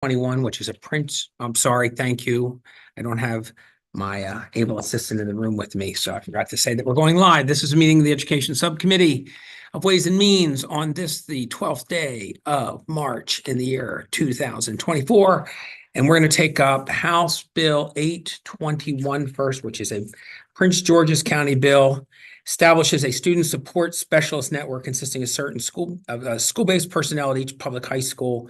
21, which is a print. I'm sorry, thank you. I don't have my able assistant in the room with me, so I forgot to say that we're going live. This is a meeting of the Education Subcommittee of Ways and Means on this, the 12th day of March in the year 2024. And we're going to take up House Bill 821 first, which is a Prince George's County bill, establishes a student support specialist network consisting of certain school-based personnel at each public high school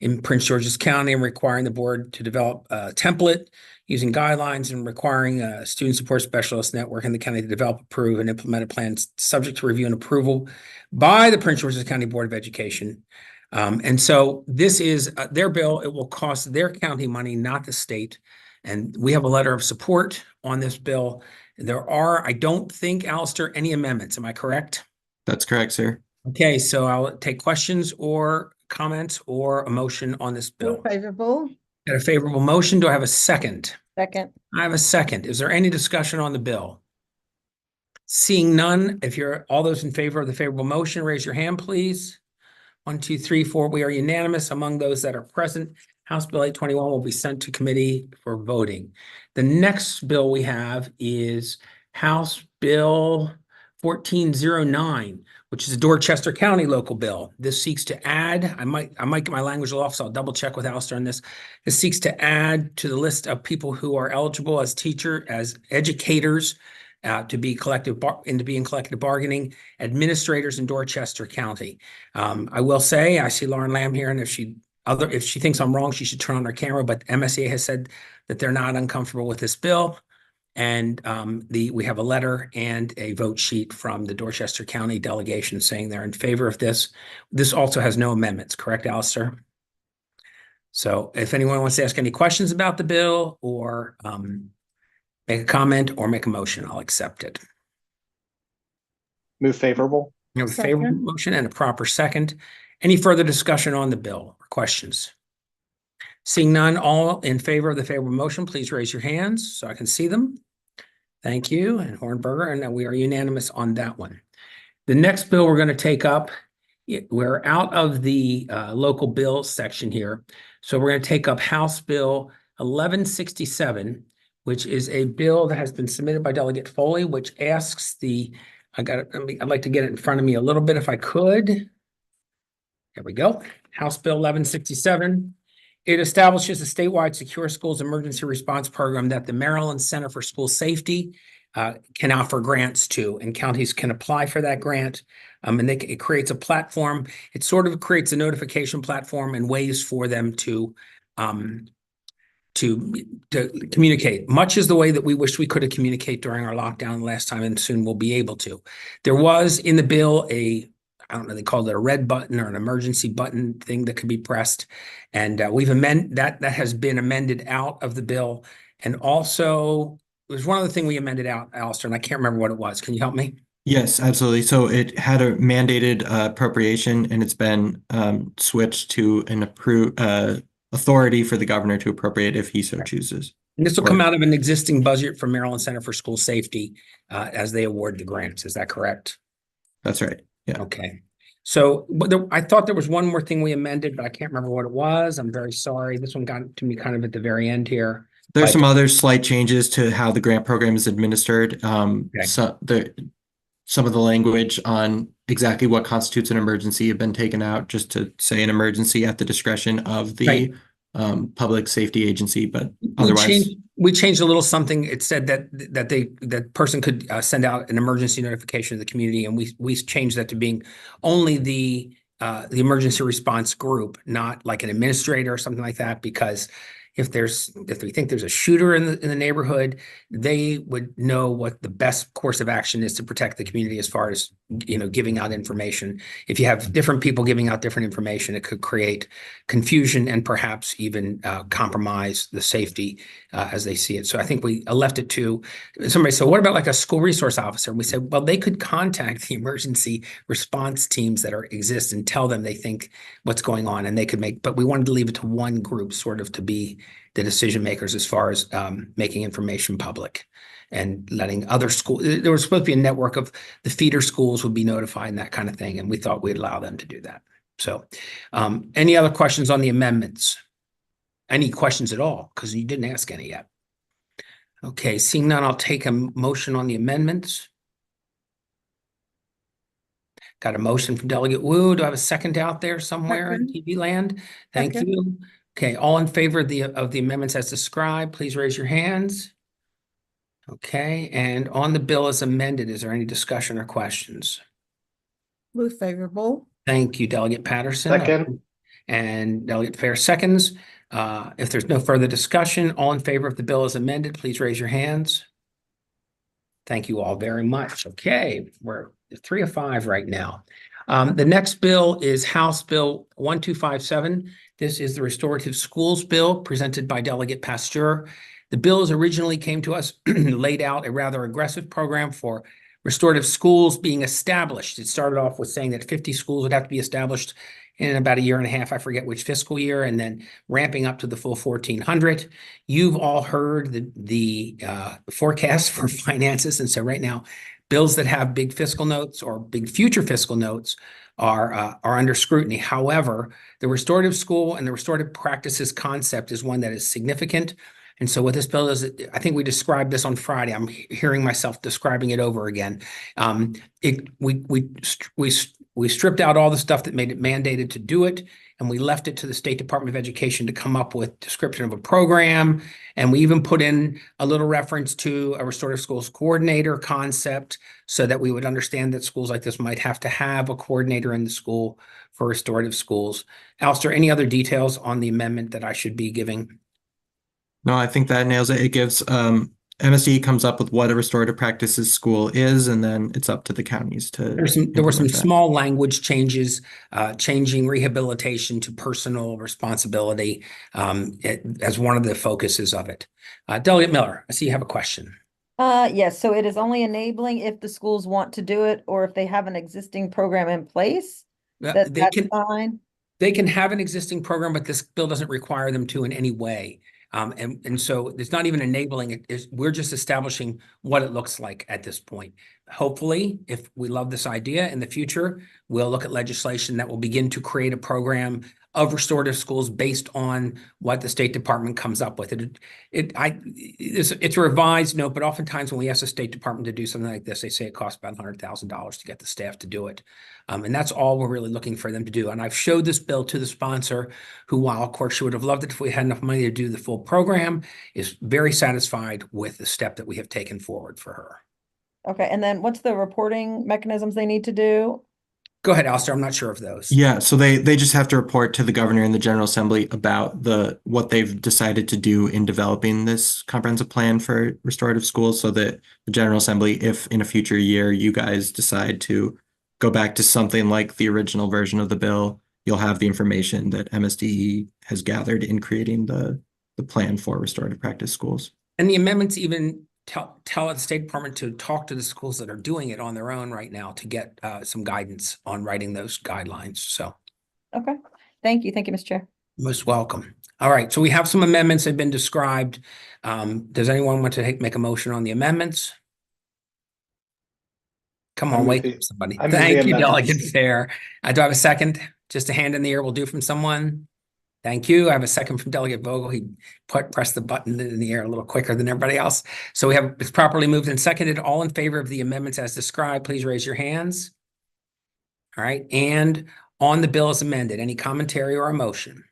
in Prince George's County, and requiring the board to develop a template using guidelines and requiring a student support specialist network in the county to develop, approve, and implement a plan subject to review and approval by the Prince George's County Board of Education. And so this is their bill. It will cost their county money, not the state. And we have a letter of support on this bill. There are, I don't think, Alistair, any amendments. Am I correct? That's correct, sir. Okay, so I'll take questions or comments or a motion on this bill. Favorable. Got a favorable motion. Do I have a second? Second. I have a second. Is there any discussion on the bill? Seeing none, if you're all those in favor of the favorable motion, raise your hand, please. 1, 2, 3, 4. We are unanimous among those that are present. House Bill 821 will be sent to committee for voting. The next bill we have is House Bill 1409, which is a Dorchester County local bill. This seeks to add, I might get my language a little off, so I'll double check with Alistair on this. This seeks to add to the list of people who are eligible as as educators to be in collective bargaining, administrators in Dorchester County. I will say, I see Lauren Lamb here, and if she thinks I'm wrong, she should turn on her camera, but MSEA has said that they're not uncomfortable with this bill. And we have a letter and a vote sheet from the Dorchester County delegation saying they're in favor of this. This also has no amendments, correct, Alistair? So if anyone wants to ask any questions about the bill or make a comment or make a motion, I'll accept it. Move favorable. We have a favorable motion and a proper second. Any further discussion on the bill or questions? Seeing none, all in favor of the favorable motion, please raise your hands so I can see them. Thank you, and Hornberger, and we are unanimous on that one. The next bill we're going to take up, we're out of the local bill section here. So we're going to take up House Bill 1167, which is a bill that has been submitted by Delegate Foley, which asks I'd like to get it in front of me a little bit if I could. There we go. House Bill 1167. It establishes a statewide secure schools emergency response program that the Maryland Center for School Safety can offer grants to, and counties can apply for that grant. And it creates a platform. It sort of creates a notification platform and ways for them to communicate, much as the way that we wish we could have communicated during our lockdown last time, and soon we'll be able to. There was in the bill I don't know, they called it a red button or an emergency button thing that could be pressed. And we've amended that has been amended out of the bill. And also there's one other thing we amended out, Alistair, and I can't remember what it was. Can you help me? Yes, absolutely. So it had a mandated appropriation, and it's been switched to an authority for the governor to appropriate if he so chooses. And this will come out of an existing budget from Maryland Center for School Safety as they award the grants. Is that correct? That's right. Yeah. Okay. So I thought there was one more thing we amended, but I can't remember what it was. I'm very sorry. This one got to me kind of at the very end here. There's some other slight changes to how the grant program is administered. Okay. So some of the language on exactly what constitutes an emergency have been taken out, just to say an emergency at the discretion of the public safety agency, but otherwise we changed a little something. It said that person could send out an emergency notification to the community, and we changed that to being only the emergency response group, not like an administrator or something like that, because if we think there's a shooter in the neighborhood, they would know what the best course of action is to protect the community as far as, giving out information. If you have different people giving out different information, it could create confusion and perhaps even compromise the safety as they see it. So I think we left it to somebody. So what about like a school resource officer? And we said, well, they could contact the emergency response teams that exist and tell them they think what's going on, and they could but we wanted to leave it to one group sort of to be the decision makers as far as making information public and letting other schools. There was supposed to be a network of the feeder schools would be notified and that kind of thing, and we thought we'd allow them to do that. So any other questions on the amendments? Any questions at all? Because you didn't ask any yet. Okay, seeing none, I'll take a motion on the amendments. Got a motion from Delegate Wu. Do I have a second out there somewhere in Second. TV land? Thank Second. you. Okay, all in favor of the amendments as described, please raise your hands. Okay, and on the bill as amended, is there any discussion or questions? Move favorable. Thank you, Delegate Patterson. Second. And Delegate Fair seconds. If there's no further discussion, all in favor of the bill as amended, please raise your hands. Thank you all very much. Okay, we're 3 of 5 right now. The next bill is House Bill 1257. This is the Restorative Schools Bill presented by Delegate Pasteur. The bills originally came to us, laid out a rather aggressive program for restorative schools being established. It started off with saying that 50 schools would have to be established in about a year and a half, I forget which fiscal year, and then ramping up to the full 1,400. You've all heard the forecast for finances, and so right now, bills that have big fiscal notes or big future fiscal notes are under scrutiny. However, the restorative school and the restorative practices concept is one that is significant. And so what this bill is, I think we described this on Friday. I'm hearing myself describing it over again. We stripped out all the stuff that made it mandated to do it, and we left it to the State Department of Education to come up with description of a program. And we even put in a little reference to a restorative schools coordinator concept so that we would understand that schools like this might have to have a coordinator in the school for restorative schools. Alistair, any other details on the amendment that I should be giving? No, I think that nails it. It gives MSD comes up with what a restorative practices school is, and then it's up to the counties to. There were some implement that. small language changes, changing rehabilitation to personal responsibility as one of the focuses of it. Delegate Miller, I see you have a question. Yes, so it is only enabling if the schools want to do it or if they have an existing program in place. That's fine. They can have an existing program, but this bill doesn't require them to in any way. And so it's not even enabling it. We're just establishing what it looks like at this point. Hopefully, if we love this idea in the future, we'll look at legislation that will begin to create a program of restorative schools based on what the State Department comes up with. It's a revised note, but oftentimes when we ask the State Department to do something like this, they say it costs about $100,000 to get the staff to do it. And that's all we're really looking for them to do. And I've showed this bill to the sponsor, who, while of course she would have loved it if we had enough money to do the full program, is very satisfied with the step that we have taken forward for her. Okay, and then what's the reporting mechanisms they need to do? Go ahead, Alistair. I'm not sure of those. Yeah, so they just have to report to the governor and the General Assembly about what they've decided to do in developing this comprehensive plan for restorative schools, so that the General Assembly, if in a future year you guys decide to go back to something like the original version of the bill, you'll have the information that MSDE has gathered in creating the plan for restorative practice schools. And the amendments even tell the State Department to talk to the schools that are doing it on their own right now to get some guidance on writing those guidelines. So, Okay, thank you, Mr. Chair. most welcome. All right, so we have some amendments that have been described. Does anyone want to make a motion on the amendments? Come on, wake up, somebody. Thank you, Delegate Fair. Do I have a second? Just a hand in the air will do from someone. Thank you. I have a second from Delegate Vogel. He pressed the button in the air a little quicker than everybody else. So it's properly moved and seconded. All in favor of the amendments as described, please raise your hands. All right. And on the bill as amended, any commentary or a motion?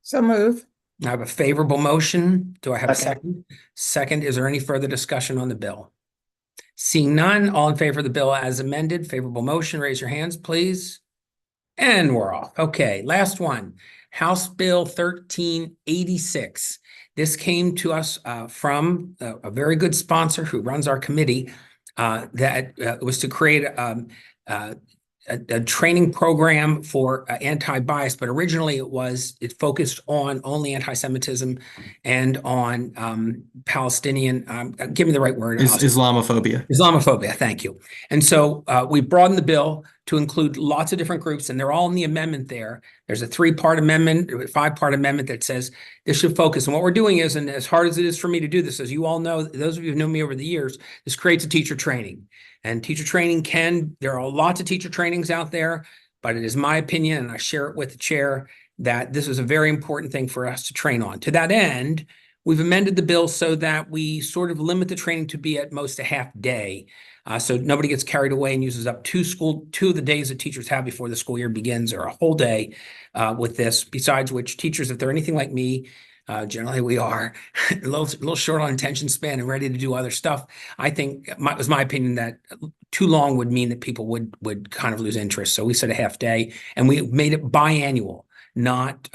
So move. I have a favorable motion. Do I have a second? Second, is there any further discussion on the bill? Seeing none, all in favor of the bill as amended, favorable motion, raise your hands, please. And we're off. Okay, last one. House Bill 1386. This came to us from a very good sponsor who runs our committee that was to create a training program for anti-bias, but originally it focused on only anti-Semitism and on Palestinian, give me the right word. Islamophobia. Islamophobia, thank you. And so we broadened the bill to include lots of different groups, and they're all in the amendment there. There's a 5-part amendment that says this should focus. And what we're doing is, and as hard as it is for me to do this, as you all know, those of you who know me over the years, this creates a teacher training. And teacher training there are lots of teacher trainings out there, but it is my opinion, and I share it with the chair, that this is a very important thing for us to train on. To that end, we've amended the bill so that we sort of limit the training to be at most a half day. So nobody gets carried away and uses up two of the days that teachers have before the school year begins, or a whole day with this. Besides which, teachers, if they're anything like me, generally we are a little short on attention span and ready to do other stuff. I think it was my opinion that too long would mean that people would kind of lose interest. So we said a half day, and we made it biannual, not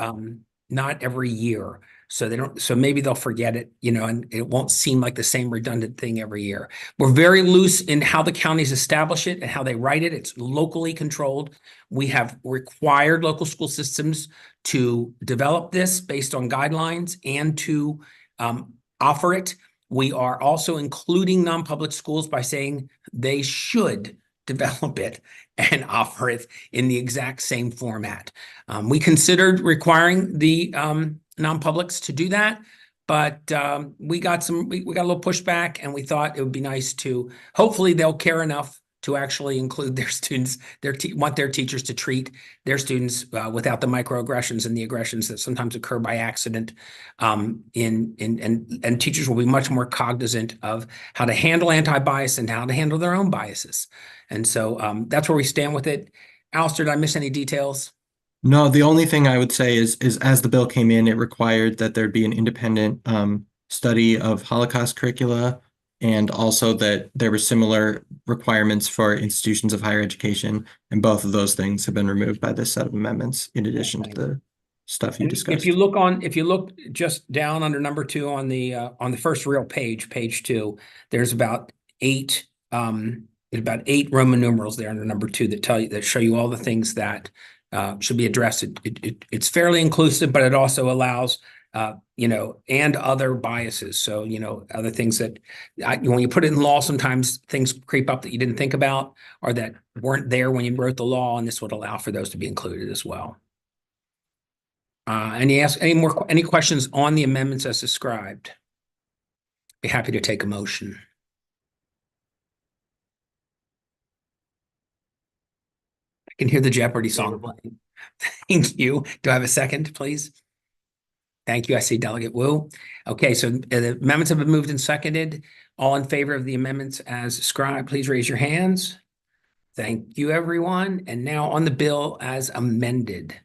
every year. So maybe they'll forget it, and it won't seem like the same redundant thing every year. We're very loose in how the counties establish it and how they write it. It's locally controlled. We have required local school systems to develop this based on guidelines and to offer it. We are also including non-public schools by saying they should develop it and offer it in the exact same format. We considered requiring the non-publics to do that, but we got a little pushback, and we thought it would be nice to, hopefully they'll care enough to actually include their students, want their teachers to treat their students without the microaggressions and the aggressions that sometimes occur by accident. And teachers will be much more cognizant of how to handle anti-bias and how to handle their own biases. And so that's where we stand with it. Alistair, did I miss any details? No, the only thing I would say is as the bill came in, it required that there be an independent study of Holocaust curricula, and also that there were similar requirements for institutions of higher education. And both of those things have been removed by this set of amendments, in addition to the stuff you discussed. If you look just down under number 2 on the first real page, page 2, there's about 8 Roman numerals there under number 2 that show you all the things that should be addressed. It's fairly inclusive, but it also allows and other biases. So, other things that when you put it in law, sometimes things creep up that you didn't think about or that weren't there when you wrote the law, and this would allow for those to be included as well. Any questions on the amendments as described? Be happy to take a motion. I can hear the Jeopardy song playing. Thank you. Do I have a second, please? Thank you. I see Delegate Wu. Okay, so the amendments have been moved and seconded. All in favor of the amendments as described, please raise your hands. Thank you, everyone. And now on the bill as amended.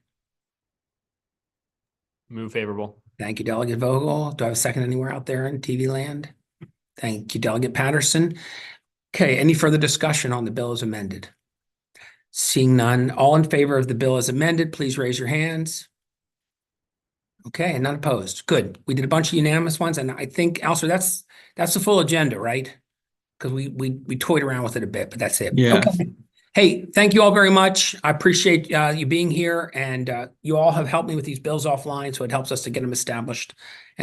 Move favorable. Thank you, Delegate Vogel. Do I have a second anywhere out there in TV land? Thank you, Delegate Patterson. Okay, any further discussion on the bill as amended? Seeing none, all in favor of the bill as amended, please raise your hands. Okay, and none opposed. Good. We did a bunch of unanimous ones, and I think, Alistair, that's the full agenda, right? Because we toyed around with it a bit, but that's it. Yeah. Okay. Hey, thank you all very much. I appreciate you being here, and you all have helped me with these bills offline, so it helps us to get them established. And